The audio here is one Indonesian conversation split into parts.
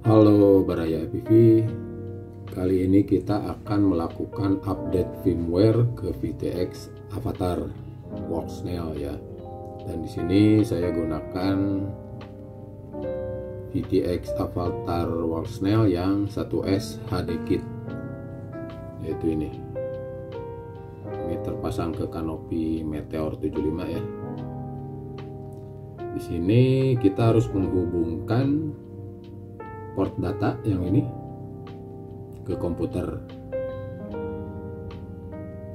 Halo Baraya FPV, kali ini kita akan melakukan update firmware ke VTX Avatar Worksnail ya. Dan di sini saya gunakan VTX Avatar Worksnail yang 1S HD Kit, yaitu ini. Ini terpasang ke kanopi Meteor 75 ya. Di sini kita harus menghubungkan port data yang ini ke komputer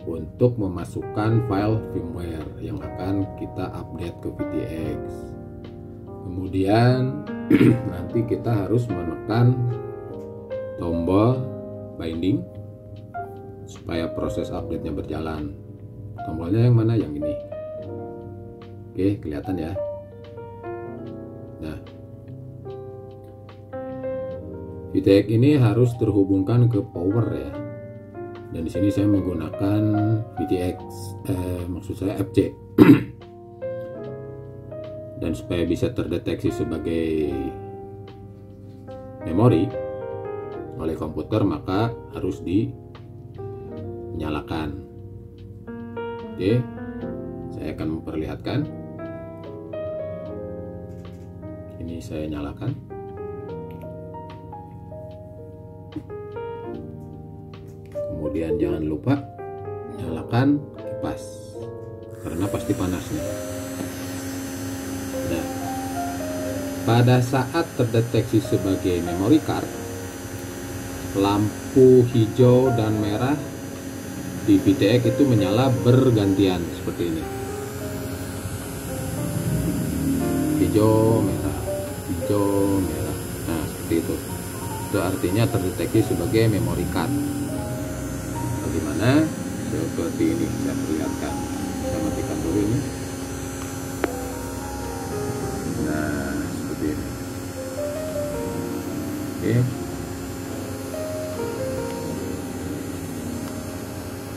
untuk memasukkan file firmware yang akan kita update ke VTX. Kemudian nanti kita harus menekan tombol binding supaya proses update-nya berjalan. Tombolnya yang mana? Yang ini. Oke, kelihatan ya. Nah, VTX ini harus terhubungkan ke power ya. Dan di sini saya menggunakan VTX, maksud saya FC. Dan supaya bisa terdeteksi sebagai memori oleh komputer, maka harus dinyalakan. Oke, saya akan memperlihatkan. Ini saya nyalakan. Kemudian jangan lupa nyalakan kipas karena pasti panas nih. Nah, pada saat terdeteksi sebagai memory card, lampu hijau dan merah di VTX itu menyala bergantian seperti ini. Hijau merah, hijau merah. Nah, seperti itu. Itu artinya terdeteksi sebagai memory card. Bagaimana? Seperti ini saya perlihatkan. Saya matikan dulu ini. Nah, seperti ini. Oke.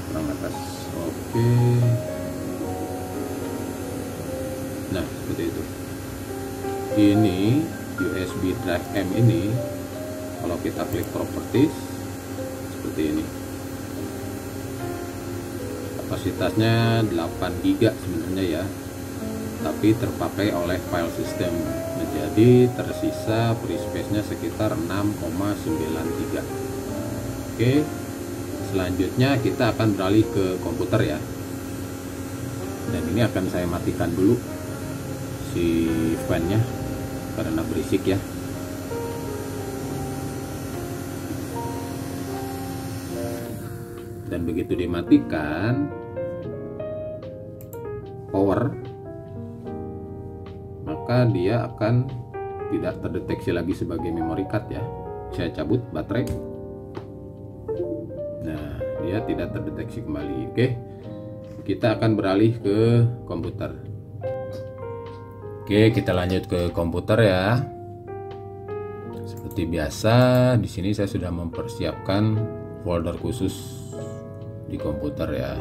Kurang atas. Oke. Nah, seperti itu. Ini USB drive M ini, kalau kita klik properties seperti ini. Kapasitasnya 8 GB sebenarnya ya, tapi terpakai oleh file system, menjadi tersisa free space-nya sekitar 6,93. Oke, selanjutnya kita akan beralih ke komputer ya. Dan ini akan saya matikan dulu si fan-nya karena berisik ya. Dan begitu dimatikan power, maka dia akan tidak terdeteksi lagi sebagai memory card ya. Saya cabut baterai. Nah, dia tidak terdeteksi kembali. Oke, kita akan beralih ke komputer. Oke, kita lanjut ke komputer ya. Seperti biasa, di sini saya sudah mempersiapkan folder khusus di komputer ya.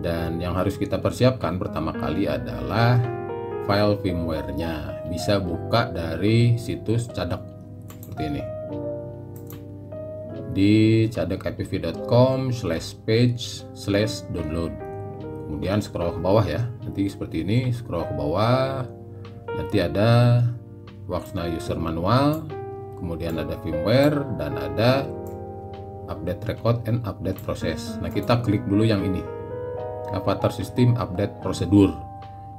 Dan yang harus kita persiapkan pertama kali adalah file firmware-nya. Bisa buka dari situs Cadek seperti ini, di cadekipv.com/page/download. Kemudian scroll ke bawah ya. Nanti seperti ini, scroll ke bawah. Nanti ada Worksnail user manual, kemudian ada firmware, dan ada update record and update process. Nah, kita klik dulu yang ini, Avatar System Update Procedure.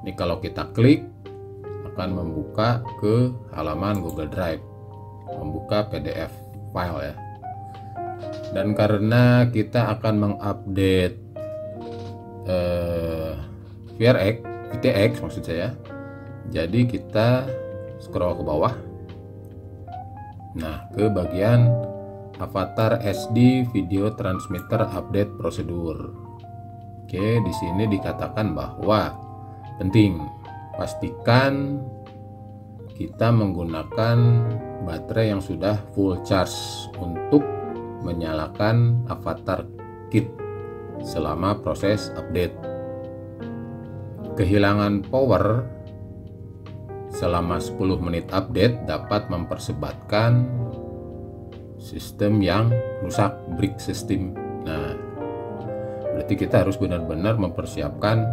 Ini kalau kita klik akan membuka ke halaman Google Drive, membuka PDF file ya. Dan karena kita akan mengupdate VTX maksud saya, jadi kita scroll ke bawah. Nah, ke bagian Avatar SD Video Transmitter Update Prosedur. Oke, di sini dikatakan bahwa penting pastikan kita menggunakan baterai yang sudah full charge untuk menyalakan Avatar Kit selama proses update. Kehilangan power selama 10 menit update dapat mempersebabkan sistem yang rusak, brick system. Nah, berarti kita harus benar-benar mempersiapkan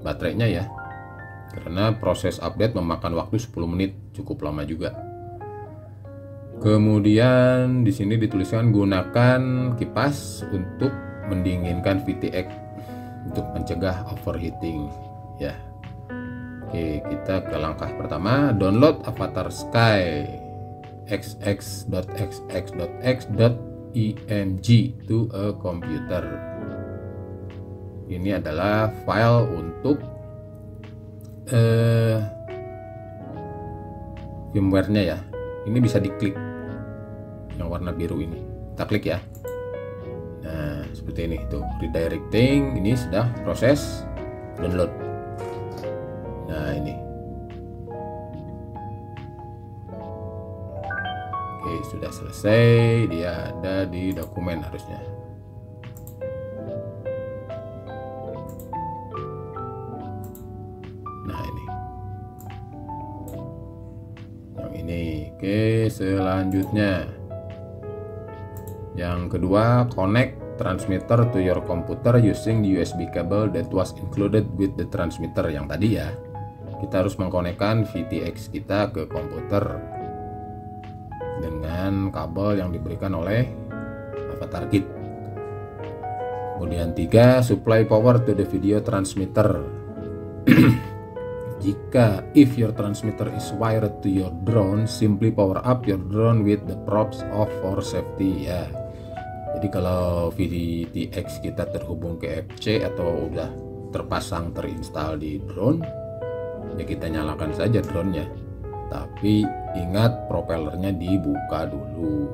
baterainya ya, karena proses update memakan waktu 10 menit, cukup lama juga. Kemudian di sini dituliskan gunakan kipas untuk mendinginkan VTX untuk mencegah overheating ya. Oke, kita ke langkah pertama, download Avatar Sky xx.xx.x.img to a computer. Ini adalah file untuk firmware-nya ya. Ini bisa diklik yang warna biru ini, kita klik ya. Nah, seperti ini tuh, redirecting. Ini sudah proses download. Nah, ini oke, sudah selesai. Dia ada di dokumen harusnya. Nah, ini yang ini. Oke, selanjutnya yang kedua, connect transmitter to your computer using the USB cable that was included with the transmitter. Yang tadi ya, kita harus mengkonekkan VTX kita ke komputer dengan kabel yang diberikan oleh Avatar Kit. Kemudian 3, supply power to the video transmitter. Jika if your transmitter is wired to your drone, simply power up your drone with the props off for safety ya. Jadi kalau VTX kita terhubung ke FC atau udah terpasang terinstall di drone, ya kita nyalakan saja drone-nya. Tapi ingat propellernya dibuka dulu.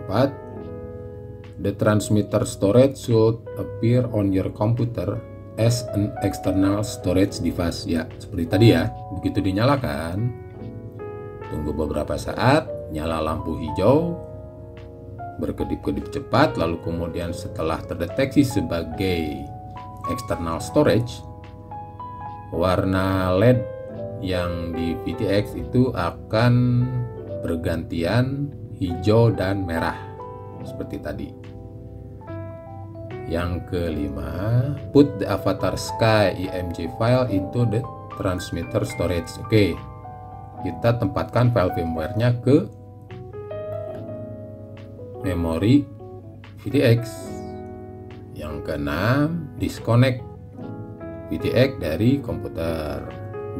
4, the transmitter storage should appear on your computer as an external storage device ya, seperti tadi ya. Begitu dinyalakan, tunggu beberapa saat, nyala lampu hijau, berkedip-kedip cepat, lalu kemudian setelah terdeteksi sebagai external storage, warna LED yang di VTX itu akan bergantian hijau dan merah seperti tadi. Yang kelima, put the Avatar Sky IMG file into the transmitter storage. Oke, kita tempatkan file firmware-nya ke memori VTX. Yang keenam, disconnect VTX dari komputer.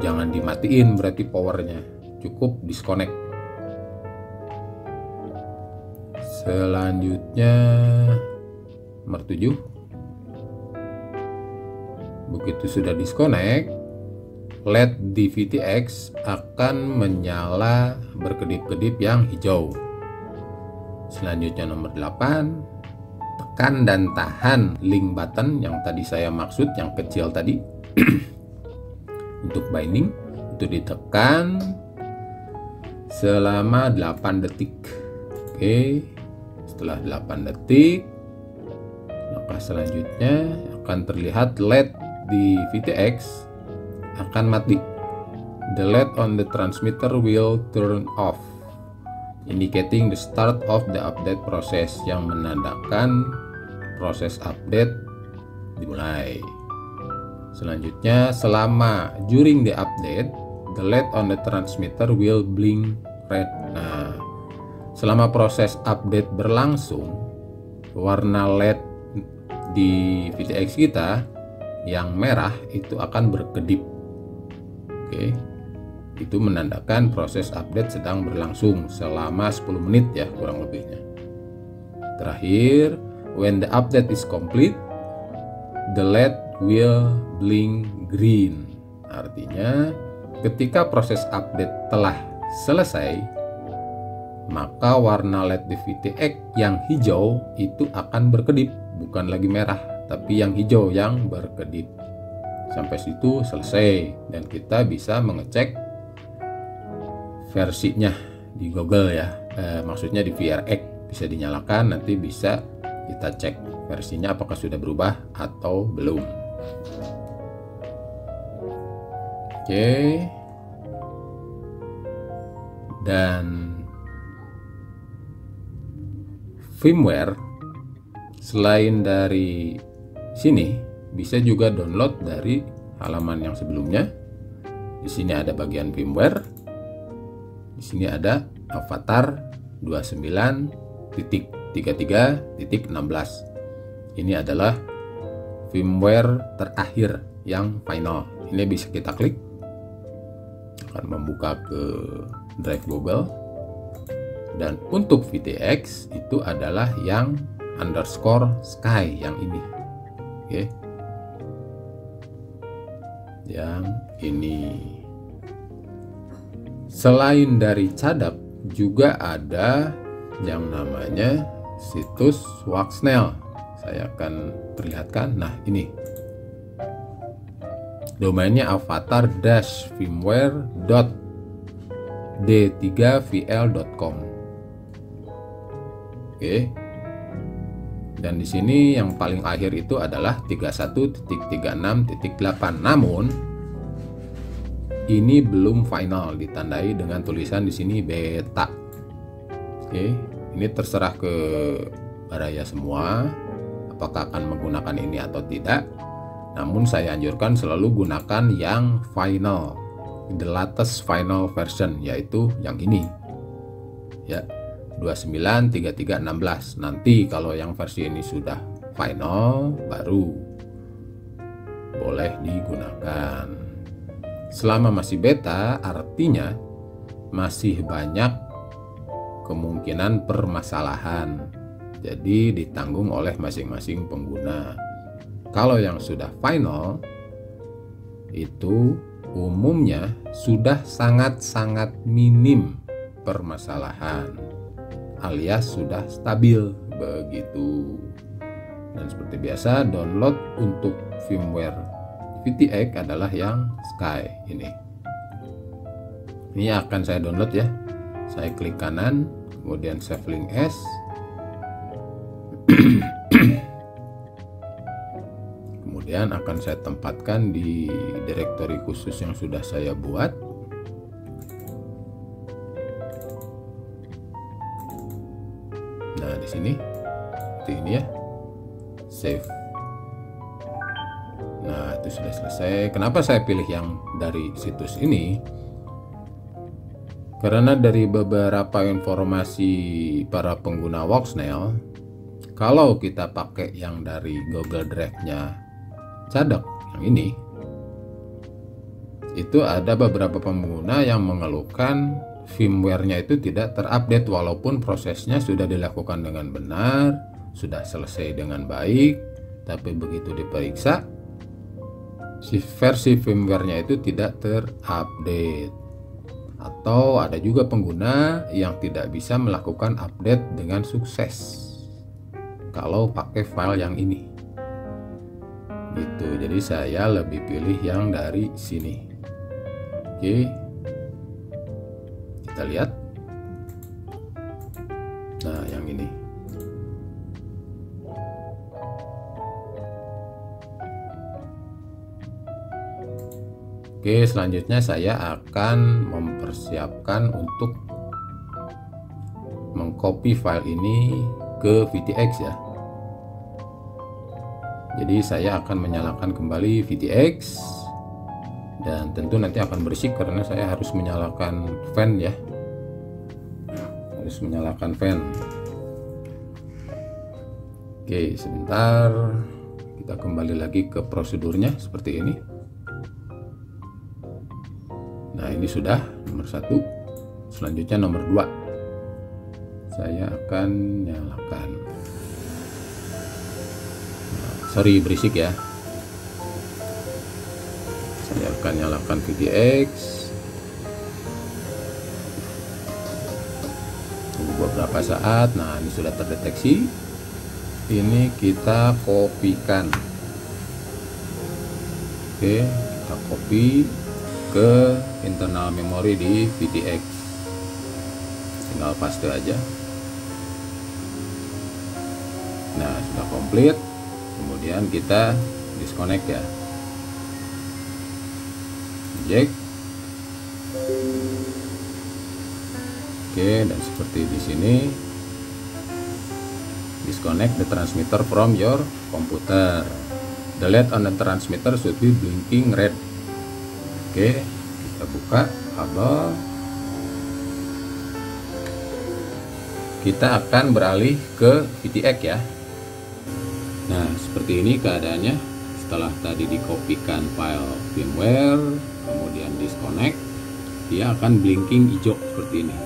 Jangan dimatiin berarti powernya, cukup disconnect. Selanjutnya nomor 7, begitu sudah disconnect, LED di VTX akan menyala berkedip-kedip yang hijau. Selanjutnya nomor 8, tekan dan tahan link button yang tadi saya maksud, yang kecil tadi untuk binding, itu ditekan selama 8 detik. Oke, setelah 8 detik, langkah selanjutnya akan terlihat LED di VTX akan mati. The LED on the transmitter will turn off, indicating the start of the update process, yang menandakan proses update dimulai. Selanjutnya, during the update, the LED on the transmitter will blink red. Nah, selama proses update berlangsung, warna LED di VTX kita yang merah itu akan berkedip. Oke, itu menandakan proses update sedang berlangsung selama 10 menit ya, kurang lebihnya. Terakhir, when the update is complete, the LED will blink green. Artinya ketika proses update telah selesai, maka warna LED di VTX yang hijau itu akan berkedip, bukan lagi merah, tapi yang hijau yang berkedip. Sampai situ selesai, dan kita bisa mengecek versinya di Google ya, maksudnya di VRX bisa dinyalakan, nanti bisa kita cek versinya apakah sudah berubah atau belum. Oke, firmware, selain dari sini bisa juga download dari halaman yang sebelumnya. Di sini ada bagian firmware. Di sini ada Avatar 29.33.16. Ini adalah firmware terakhir yang final. Ini bisa kita klik, akan membuka ke drive global. Dan untuk VTX itu adalah yang _sky yang ini. Oke. Yang ini. Selain dari cadap juga ada yang namanya situs Waxnail. Saya akan perlihatkan. Nah, ini domainnya avatar-firmware.d3vl.com. Oke. Dan di sini yang paling akhir itu adalah 31.36.8. Namun ini belum final, ditandai dengan tulisan di sini beta. Oke, ini terserah ke Baraya semua apakah akan menggunakan ini atau tidak. Namun saya anjurkan selalu gunakan yang final, the latest final version, yaitu yang ini. Ya, 29.33.16. Nanti kalau yang versi ini sudah final baru boleh digunakan. Selama masih beta artinya masih banyak kemungkinan permasalahan. Jadi ditanggung oleh masing-masing pengguna. Kalau yang sudah final itu umumnya sudah sangat-sangat minim permasalahan, alias sudah stabil begitu. Dan seperti biasa, download untuk firmware VTX adalah yang Sky ini. Ini akan saya download ya. Saya klik kanan, kemudian save link as. Kemudian akan saya tempatkan di direktori khusus yang sudah saya buat. Nah, di sini seperti ini ya. Save. Nah, itu sudah selesai. Kenapa saya pilih yang dari situs ini? Karena dari beberapa informasi para pengguna Waxnail, kalau kita pakai yang dari Google Drive-nya Cadap yang ini, itu ada beberapa pengguna yang mengeluhkan firmware-nya itu tidak terupdate walaupun prosesnya sudah dilakukan dengan benar, sudah selesai dengan baik, tapi begitu diperiksa si versi firmware-nya itu tidak terupdate. Atau ada juga pengguna yang tidak bisa melakukan update dengan sukses kalau pakai file yang ini gitu. Jadi saya lebih pilih yang dari sini. Oke, kita lihat. Nah, yang ini. Oke, selanjutnya saya akan mempersiapkan untuk mengcopy file ini ke VTX ya. Jadi saya akan menyalakan kembali VTX, dan tentu nanti akan berisik karena saya harus menyalakan fan ya. Harus menyalakan fan. Oke, sebentar, kita kembali lagi ke prosedurnya seperti ini. Nah, ini sudah nomor 1. Selanjutnya nomor 2. Saya akan nyalakan. Nah, sorry berisik ya. Saya akan nyalakan VTX. Tunggu beberapa saat. Nah, ini sudah terdeteksi. Ini kita kopikan. Oke, kita copy ke internal memori di VTX. Tinggal paste aja. Nah, sudah komplit. Kemudian kita disconnect ya. Eject. Oke, dan seperti di sini Disconnect the transmitter from your computer. The LED on the transmitter should be blinking red. Oke, kita buka kabel. Kita akan beralih ke VTX ya. Nah, seperti ini keadaannya setelah tadi dikopikan file firmware, kemudian disconnect, dia akan blinking hijau seperti ini.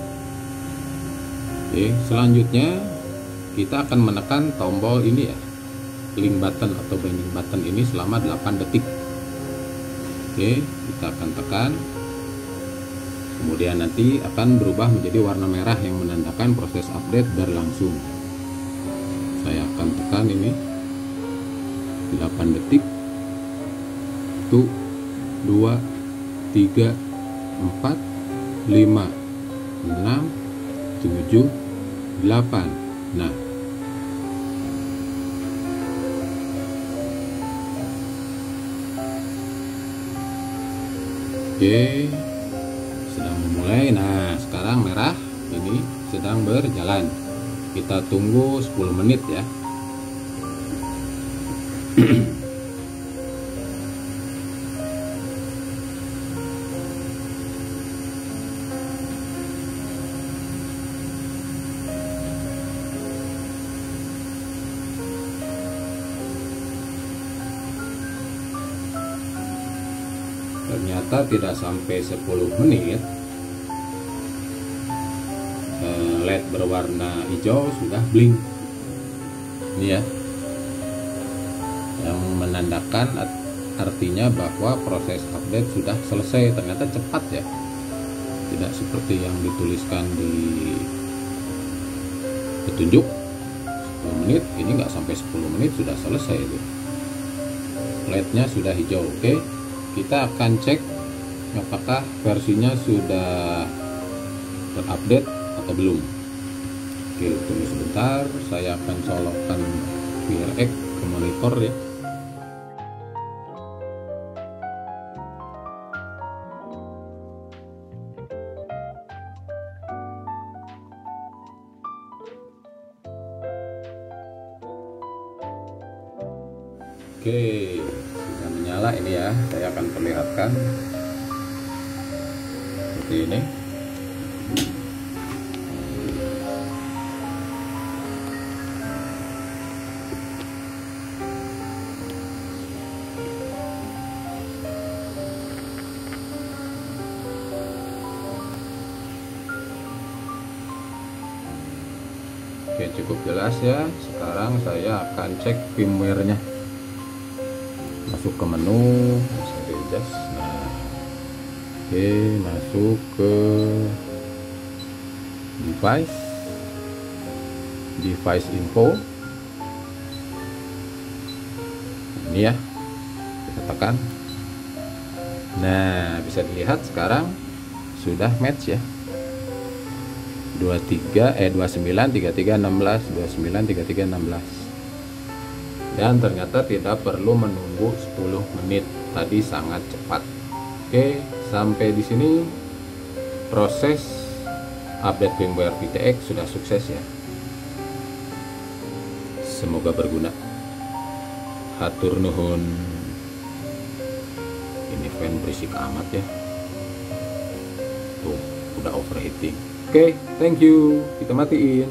Oke, selanjutnya kita akan menekan tombol ini ya, link button atau binding button ini selama 8 detik. Oke, kita akan tekan. Kemudian nanti akan berubah menjadi warna merah yang menandakan proses update berlangsung. Saya akan tekan ini 8 detik. 1, 2, 3, 4, 5, 6, 7, 8. Nah, oke, sedang memulai. Nah, sekarang merah ini sedang berjalan. Kita tunggu 10 menit ya. Ternyata tidak sampai 10 menit LED berwarna hijau sudah blink ini ya, yang menandakan artinya bahwa proses update sudah selesai. Ternyata cepat ya, tidak seperti yang dituliskan di petunjuk 10 menit. Ini nggak sampai 10 menit sudah selesai itu, LED-nya sudah hijau. Oke, kita akan cek apakah versinya sudah terupdate atau belum. Oke, tunggu sebentar, saya akan colokkan VRX ke monitor ya. Oke, sudah menyala ini ya. Saya akan perlihatkan seperti ini. Oke, cukup jelas ya. Sekarang saya akan cek firmware-nya. Masuk ke menu, saya adjust. Nah, oke, masuk ke device info. Ini ya, kita tekan. Nah, bisa dilihat sekarang sudah match ya. 29 33 16 29 33 16. Dan ternyata tidak perlu menunggu 10 menit. Tadi sangat cepat. Oke, sampai di sini proses update firmware VTX sudah sukses ya. Semoga berguna. Hatur nuhun. Ini fan berisik amat ya. Tuh, udah overheating. Oke, thank you. Kita matiin.